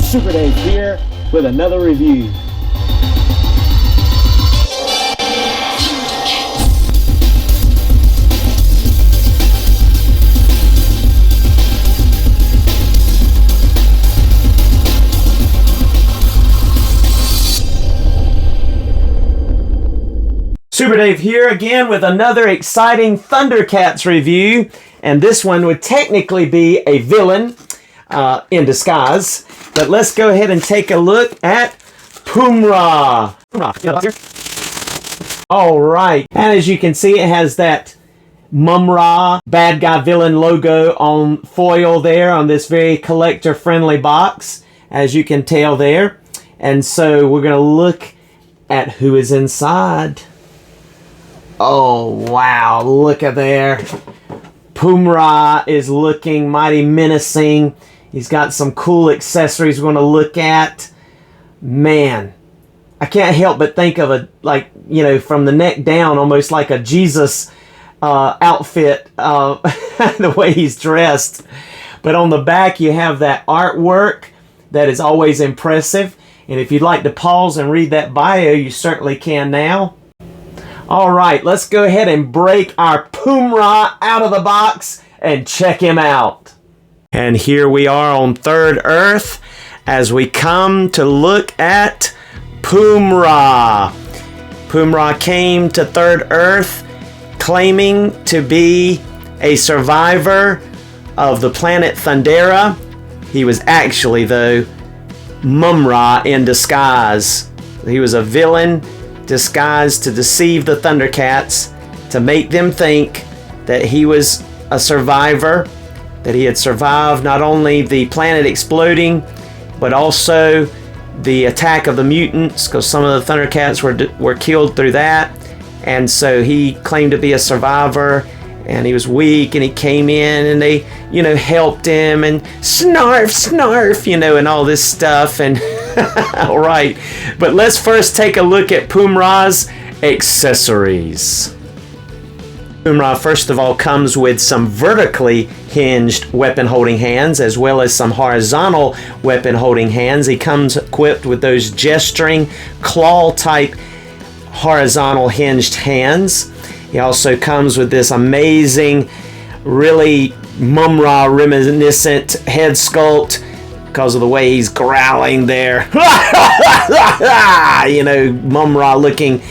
Super Dave here with another review. Super Dave here again with another exciting Thundercats review, and this one would technically be a villain in disguise, but let's go ahead and take a look at Pumm-ra. Alright, and as you can see it has that Mumm-ra bad guy villain logo on foil there on this very collector friendly box, as you can tell there. And so we're going to look at who is inside. Oh, wow, look at there. Pumm-ra is looking mighty menacing. He's got some cool accessories we're going to look at. Man, I can't help but think of a, like, you know, from the neck down, almost like a Jesus outfit, the way he's dressed. But on the back, you have that artwork that is always impressive. And if you'd like to pause and read that bio, you certainly can now. All right, let's go ahead and break our Pumm-ra out of the box and check him out. And here we are on Third Earth as we come to look at Pumm-ra. Pumm-ra came to Third Earth claiming to be a survivor of the planet Thundera. He was actually, though, Mumm-ra in disguise. He was a villain disguised to deceive the Thundercats, to make them think that he was a survivor, that he had survived not only the planet exploding, but also the attack of the mutants, because some of the Thundercats were killed through that. And so he claimed to be a survivor, and he was weak, and he came in and they, you know, helped him and snarf, you know, and all this stuff. And all right, but let's first take a look at Pumm-ra's accessories. Pumm-ra, first of all, comes with some vertically hinged weapon holding hands as well as some horizontal weapon holding hands. He comes equipped with those gesturing claw type horizontal hinged hands. He also comes with this amazing, really Mumm-ra reminiscent head sculpt because of the way he's growling there. You know, Mumm-ra looking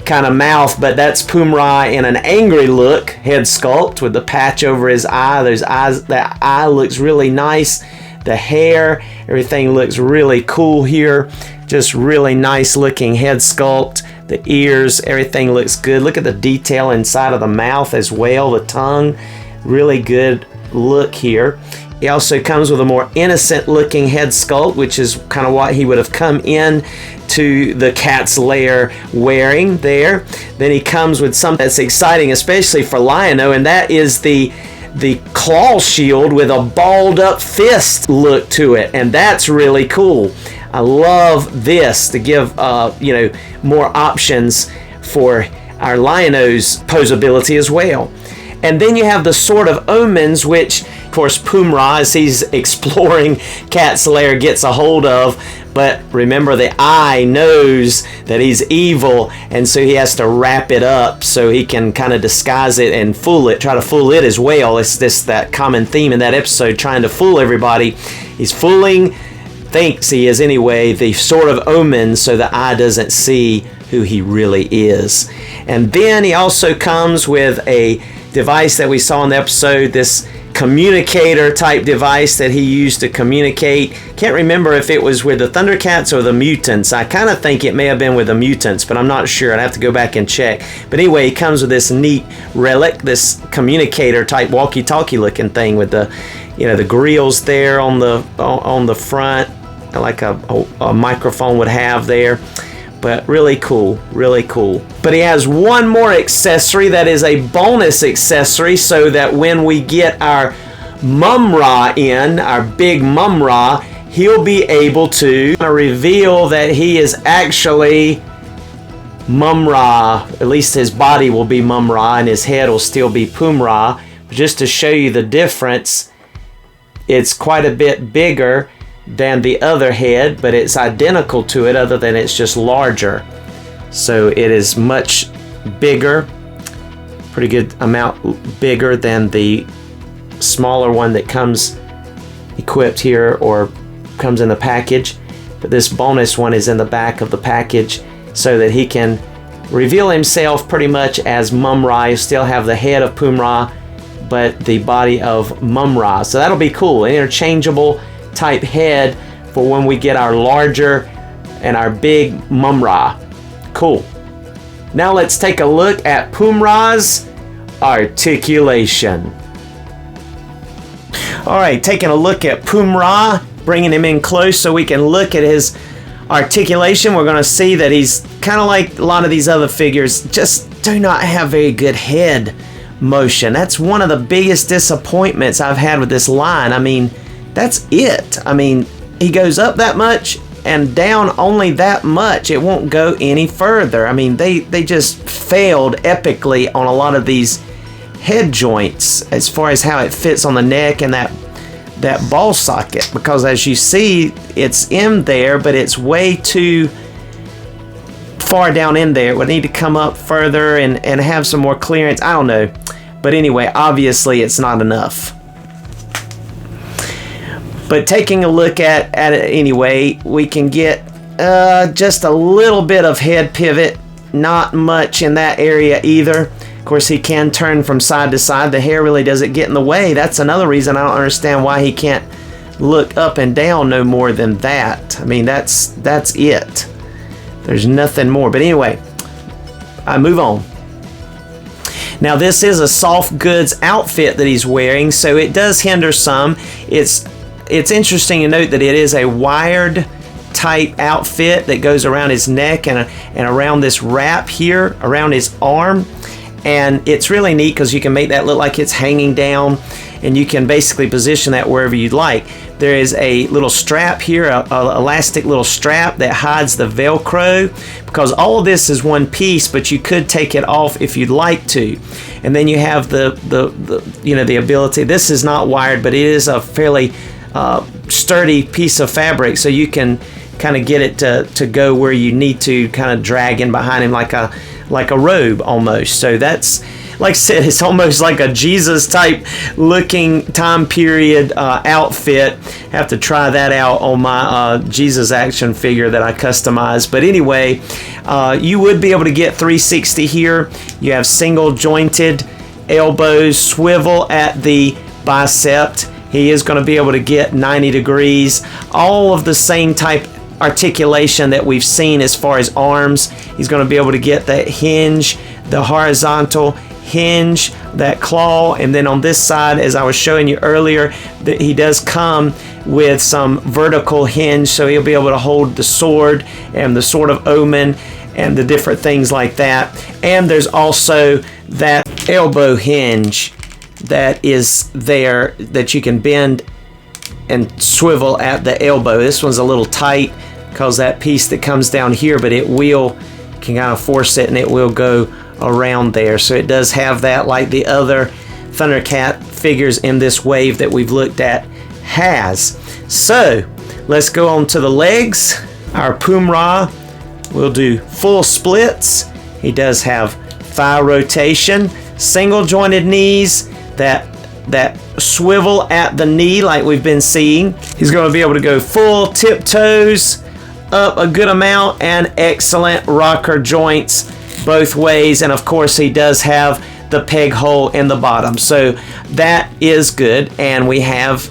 kind of mouth, but that's Pumm-ra in an angry look head sculpt with the patch over his eye. Those eyes, that eye looks really nice. The hair, everything looks really cool here. Just really nice looking head sculpt. The ears, everything looks good. Look at the detail inside of the mouth as well. The tongue, really good look here. He also comes with a more innocent looking head sculpt, which is kind of what he would have come in to the cat's lair wearing there. Then he comes with something that's exciting, especially for Lion-O, and that is the claw shield with a balled up fist look to it, and that's really cool. I love this to give you know, more options for our Lion-O's posability as well. And then you have the Sword of Omens, which of course Pumm-ra, as he's exploring Cat's Lair, gets a hold of. But remember, the eye knows that he's evil, and so he has to wrap it up so he can kind of disguise it and fool it, try to fool it as well. It's this that common theme in that episode, trying to fool everybody. He's fooling, thinks he is anyway, the Sword of Omens, so the eye doesn't see who he really is. And then he also comes with a device that we saw in the episode, this communicator type device that he used to communicate. Can't remember if it was with the Thundercats or the mutants. I kind of think it may have been with the mutants, but I'm not sure. I'd have to go back and check. But anyway, he comes with this neat relic, this communicator type walkie-talkie looking thing with the, you know, the grills there on the front, like a microphone would have there. But really cool, really cool. But he has one more accessory that is a bonus accessory, so that when we get our Mumm-ra in, our big Mumm-ra, he'll be able to reveal that he is actually Mumm-ra. At least his body will be Mumm-ra and his head will still be Pumm-ra. Just to show you the difference, it's quite a bit bigger than the other head, but it's identical to it other than it's just larger. So it is much bigger, pretty good amount bigger than the smaller one that comes equipped here or comes in the package. But this bonus one is in the back of the package so that he can reveal himself pretty much as Mumm-ra. You still have the head of Pumm-ra, but the body of Mumm-ra. So that'll be cool. An interchangeable type head for when we get our larger and our big Mumm-ra. Cool. Now let's take a look at Pumm-ra's articulation. Alright, taking a look at Pumm-ra, bringing him in close so we can look at his articulation. We're going to see that he's kind of like a lot of these other figures, just do not have very good head motion. That's one of the biggest disappointments I've had with this line. I mean, that's it. I mean, he goes up that much and down only that much. It won't go any further. I mean, they just failed epically on a lot of these head joints as far as how it fits on the neck and that ball socket, because as you see, it's in there, but it's way too far down in there. It would need to come up further and have some more clearance. I don't know. But anyway, obviously it's not enough. But taking a look at it anyway, we can get just a little bit of head pivot. Not much in that area either. Of course, he can turn from side to side. The hair really doesn't get in the way. That's another reason I don't understand why he can't look up and down no more than that. I mean, that's it. There's nothing more. But anyway, I move on. Now, this is a soft goods outfit that he's wearing, so it does hinder some. It's interesting to note that it is a wired type outfit that goes around his neck and around this wrap here around his arm. And it's really neat because you can make that look like it's hanging down, and you can basically position that wherever you'd like. There is a little strap here, a elastic little strap that hides the Velcro, because all of this is one piece, but you could take it off if you'd like to. And then you have the ability. This is not wired, but it is a fairly sturdy piece of fabric, so you can kind of get it to go where you need to, kind of drag in behind him like a robe almost. So that's, like I said, it's almost like a Jesus type looking time period outfit. Have to try that out on my Jesus action figure that I customized. But anyway, you would be able to get 360 here. You have single jointed elbows, swivel at the bicep. He is going to be able to get 90 degrees. All of the same type articulation that we've seen as far as arms. He's going to be able to get that hinge, the horizontal hinge, that claw, and then on this side, as I was showing you earlier, that he does come with some vertical hinge, so he'll be able to hold the sword and the sword of omen and the different things like that. And there's also that elbow hinge that is there that you can bend and swivel at the elbow. This one's a little tight because that piece that comes down here, but it will, can kind of force it and it will go around there. So it does have that, like the other Thundercat figures in this wave that we've looked at has. So let's go on to the legs. Our Pumm-ra will do full splits. He does have thigh rotation, single jointed knees, that swivel at the knee like we've been seeing. He's going to be able to go full tiptoes up a good amount, and excellent rocker joints both ways. And of course he does have the peg hole in the bottom, so that is good. And we have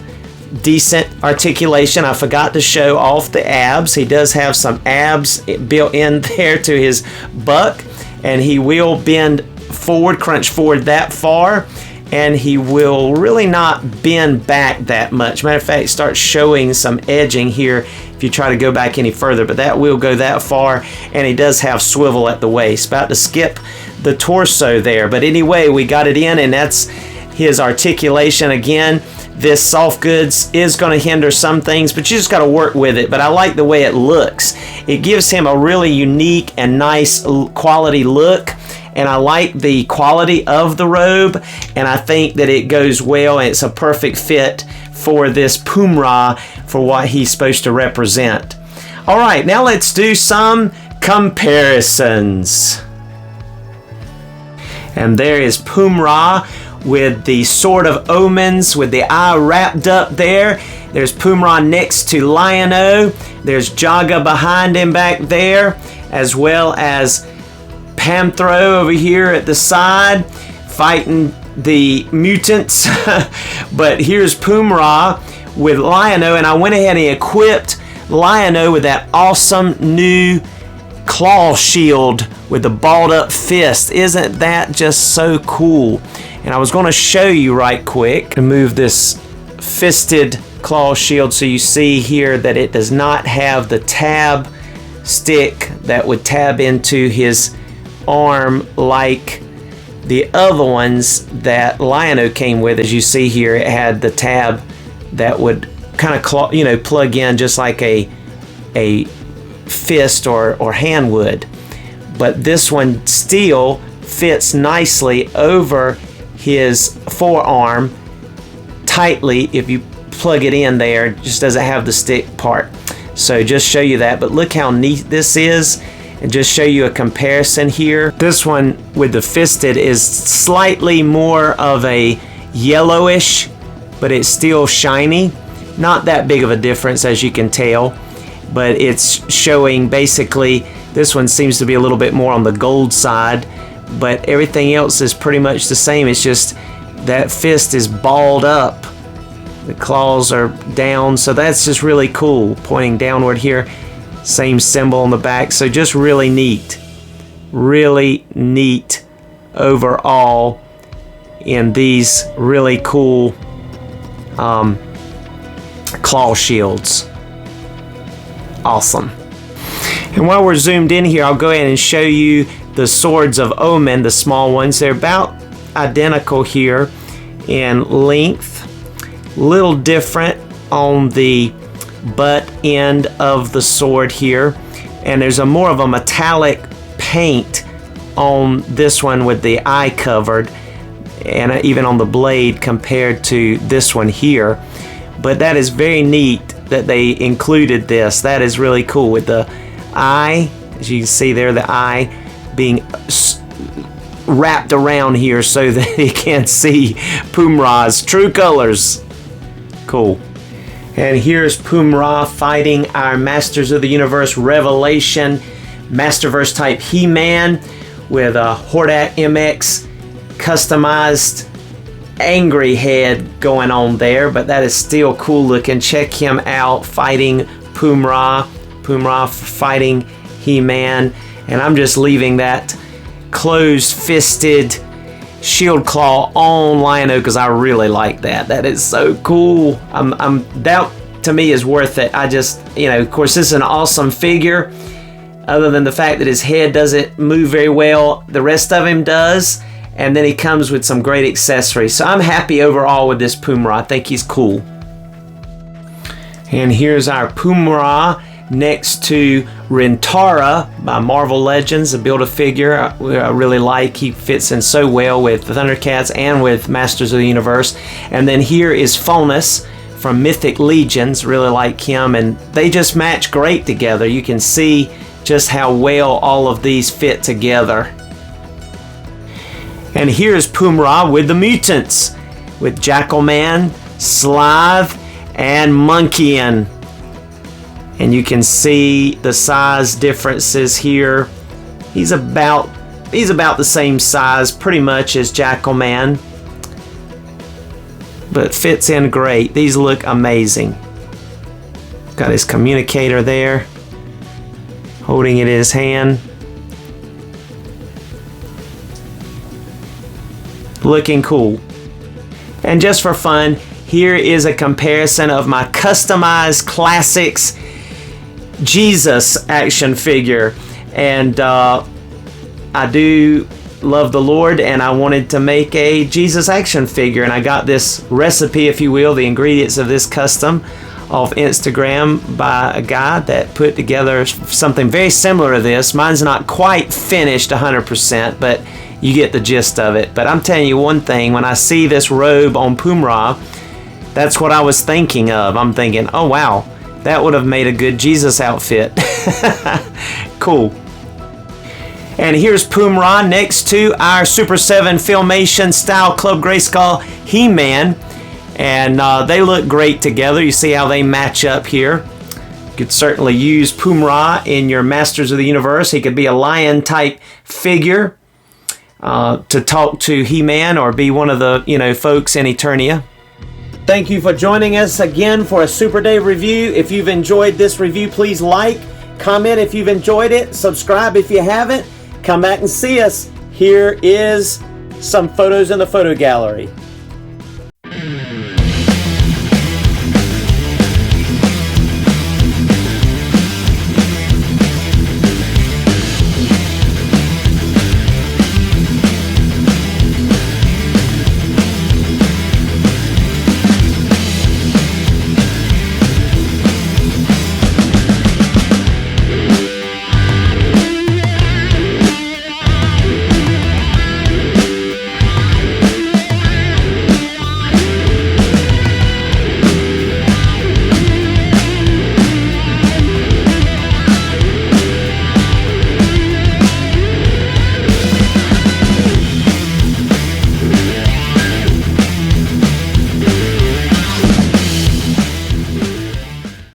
decent articulation. I forgot to show off the abs. He does have some abs built in there to his buck, and he will bend forward, crunch forward that far, and he will really not bend back that much. Matter of fact, it starts showing some edging here if you try to go back any further, but that will go that far. And he does have swivel at the waist. About to skip the torso there, but anyway, we got it in, and that's his articulation. Again, this soft goods is going to hinder some things, but you just got to work with it. But I like the way it looks. It gives him a really unique and nice quality look. and I like the quality of the robe, and I think that it goes well, and it's a perfect fit for this Pumm-ra for what he's supposed to represent. All right, now let's do some comparisons. And there is Pumm-ra with the Sword of Omens with the eye wrapped up there. There's Pumm-ra next to Lion-O. There's Jaga behind him back there, as well as Panthro over here at the side fighting the mutants. But here's Pumm-ra with Lion-O, and I went ahead and equipped Lion-O with that awesome new claw shield with the balled up fist. Isn't that just so cool? And I was going to show you right quick and move this fisted claw shield so you see here that it does not have the tab stick that would tab into his arm like the other ones that Lion-O came with. As you see here, it had the tab that would kind of plug in just like a fist or hand would. But this one still fits nicely over his forearm tightly. If you plug it in there, it just doesn't have the stick part. So just show you that, but look how neat this is, and just show you a comparison here. This one with the fisted is slightly more of a yellowish, but it's still shiny. Not that big of a difference, as you can tell, but it's showing basically this one seems to be a little bit more on the gold side, but everything else is pretty much the same. It's just that fist is balled up, the claws are down, so that's just really cool, pointing downward here. Same symbol on the back, so just really neat overall in these really cool claw shields. Awesome. And while we're zoomed in here, I'll go ahead and show you the Swords of Omen, the small ones. They're about identical here in length, little different on the butt end of the sword here, and there's a more of a metallic paint on this one with the eye covered, and even on the blade compared to this one here. But that is very neat that they included this. That is really cool with the eye, as you can see there, the eye being wrapped around here so that you can't see Pumm-ra's true colors. Cool. And here's Pumm-ra fighting our Masters of the Universe Revelation Masterverse type He-Man with a Hordak MX customized angry head going on there, but that is still cool looking. Check him out fighting Pumm-ra fighting He-Man, and I'm just leaving that closed-fisted shield claw on Lion-O because I really like that. That is so cool. That to me is worth it. I just, of course, this is an awesome figure. Other than the fact that his head doesn't move very well, the rest of him does. And then he comes with some great accessories. So I'm happy overall with this Pumm-ra. I think he's cool. And here's our Pumm-ra next to Rintara by Marvel Legends, a Build-A-Figure I really like. He fits in so well with the Thundercats and with Masters of the Universe. And then here is Phonus from Mythic Legions. Really like him, and they just match great together. You can see just how well all of these fit together. And here's Pumm-ra with the mutants, with Jackalman, Slithe, and Monkian. And you can see the size differences here. He's about the same size pretty much as Jackalman, but fits in great. These look amazing. Got his communicator there, holding it in his hand. Looking cool. And just for fun, here is a comparison of my customized classics Jesus action figure. And I do love the Lord, and I wanted to make a Jesus action figure, and I got this recipe, if you will, the ingredients of this custom off Instagram by a guy that put together something very similar to this. Mine's not quite finished 100%, but you get the gist of it. But I'm telling you one thing, when I see this robe on Pumm-ra, that's what I was thinking of. I'm thinking, oh wow, that would have made a good Jesus outfit. Cool. And here's Pumm-ra next to our Super 7 Filmation style Club Grayskull He-Man. And they look great together. You see how they match up here. You could certainly use Pumm-ra in your Masters of the Universe. He could be a lion type figure to talk to He-Man or be one of the, folks in Eternia. Thank you for joining us again for a Super Day review. If you've enjoyed this review, please like, comment if you've enjoyed it, subscribe if you haven't. Come back and see us. Here is some photos in the photo gallery.